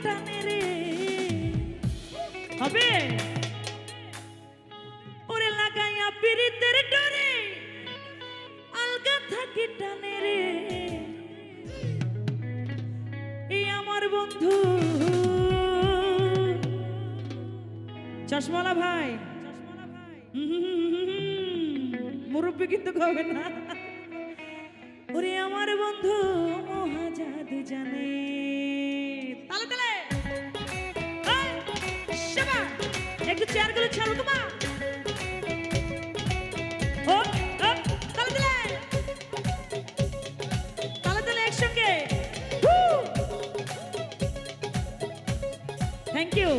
টানে রে হবে ওরে লাগাইয়া পিরিতের ডরে আলগা থাকি টানে রে এই আমার বন্ধু চশমালা ভাই মুরব্বী কিন্তু কবে না ওরে আমার বন্ধু মহা জাদু জানে তালে তালে শাবা একটু চেয়ারগুলো ছাড়ো তোমা ও তালে তালে তালে তালে একসঙ্গে থ্যাংক ইউ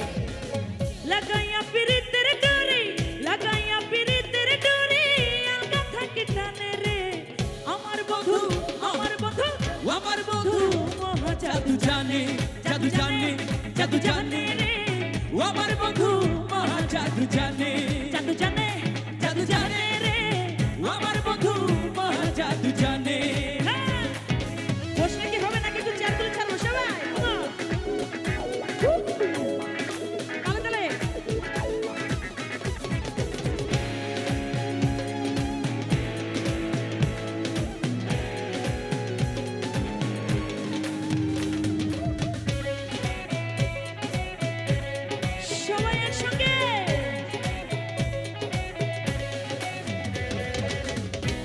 লাগাইয়া পিরিতের ডোরে লাগাইয়া পিরিতের ডোরে আলগা থাকে টানে রে আমার বন্ধু আমার বন্ধু আমার বন্ধু মহা জাদু জানে জাদু জানে জাদু জানে রে আমার বন্ধু মহা জাদু জানে জাদু জানে জাদু জানে রে আমার বন্ধু মহা জাদু জানে হ্যাঁ বসলে কি হবে নাকি একটু চেয়ারগুলো ছাড়বো সবাই তালে তালে সবাই একসঙ্গে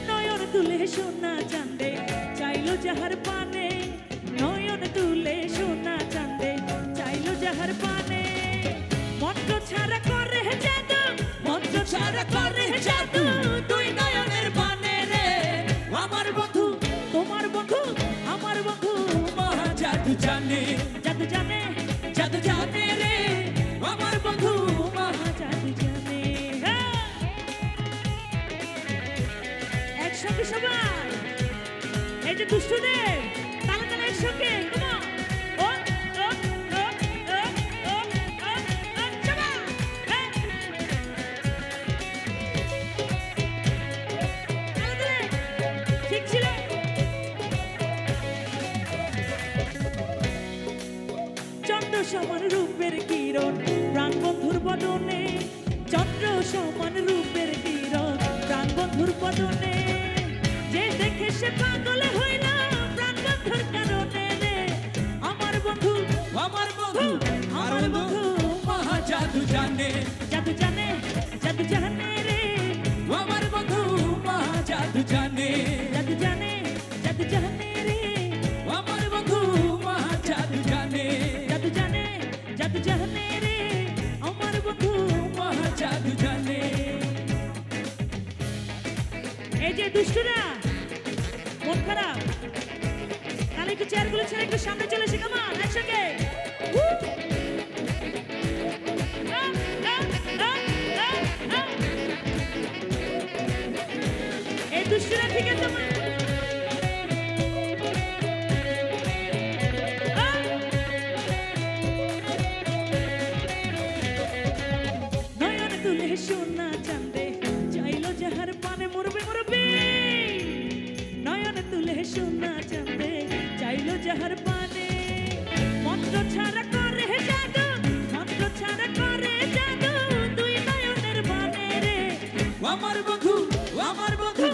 নয়ন তুলে সোনা চাঁদে চাইলো যাহার পানে নয়ন তুলে সোনা চাঁদে চাইলো যাহার পানে মন্ত্র ছাড়া করে জাদু মন্ত্র ছাড়া করে জাদু তুই নয়নের বানে রে আমার বন্ধু তোমার বন্ধু আমার বন্ধু মহা জাদু জানে জাদু জানে জাদু জানে রে আমার বন্ধু মহা জাদু জানে হ্যাঁ। একসঙ্গে সবাই এই যে দুষ্টুদের তালে তালে একসঙ্গে come on. ও, ও, ও, ও, ও, ও, ও, চাবা। হ্যাঁ। তালে তালে। ঠিক ছিল চন্দ্র সমান রূপের কিরণ প্রাণ বন্ধুর বদনে চন্দ্র সমান রূপের কিরণ প্রাণ বন্ধুর বদনে যে দেখে সে পাগল হইল প্রাণ বন্ধুর কারণে রে আমার বন্ধু আমার বন্ধু আমার বন্ধু মহা জাদু জানে জাদু জানে জাদু জানে রে আমার বন্ধু মহা জাদু জানে জাদু জানে জাদু জানে রে আমার বন্ধু মহা জাদু জানে জাদু জানে জাদু জানে রে আমার বন্ধু মহা জাদু জানে এই যে দুষ্টুরা মন খারাপ তাহলে একটু চেয়ারগুলো ছেড়ে একটু সামনে চলে এসে কামান একসঙ্গে এই দুষ্টুরা ঠিক আছে মা? নয়ন তুলে সোনা চাঁদে চাইলো যাহার পানে মরবে মরবে নয়ন তুলে সোনা চাঁদে চাইলো যাহার পানে মন্ত্র ছাড়া করে জাদু মন্ত্র ছাড়া করে জাদু তুই নয়নের বানে রে আমার বন্ধু আমার বন্ধু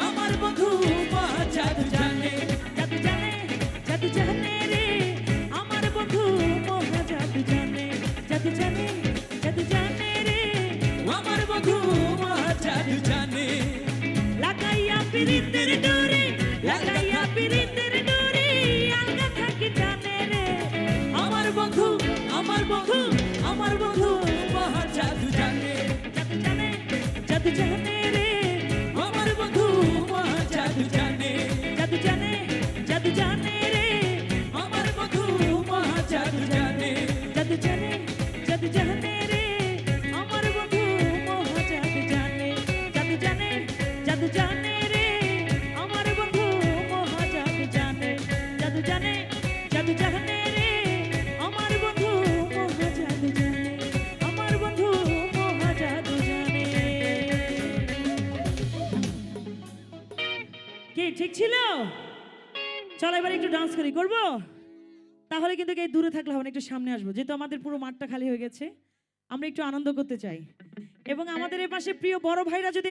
আমার বন্ধু মহা জাদু জানে জাদু জানে জাদু জানে রে আমার বন্ধু মহা জাদু জানে জাদু জানে জাদু জানে রে আমার বন্ধু মহা জাদু জানে লাগাইয়া পিরিতের ডোরে লাগাইয়া পিরিতের ডোরে আলগা থাকি টানে রে আমার বন্ধু আমার বন্ধু আমার বন্ধু মহা জাদু জানে জাদু জানে জাদু জানে রে আমার বন্ধু মহা জাদু জানে জাদু জানে জাদু জানে রে আমার বন্ধু মহা জাদু জানে জাদু জানে জাদু জানে রে আমার বন্ধু মহা জাদু জানে জাদু জানে জাদু জানে রে আমার বন্ধু মহা জাদু জানে জাদু জানে জাদু জানে রে আমার বন্ধু মহা জাদু জানে আমার বন্ধু মহা জাদু জানে কি ঠিক ছিল চল এবার একটু ডান্স করি করবো তাহলে কিন্তু এই দূরে থাকলে হবে না, একটু সামনে আসবো, যেহেতু আমাদের পুরো মাঠটা খালি হয়ে গেছে, আমরা একটু আনন্দ করতে চাই। এবং আমাদের এ পাশে প্রিয় বড় ভাইরা যদি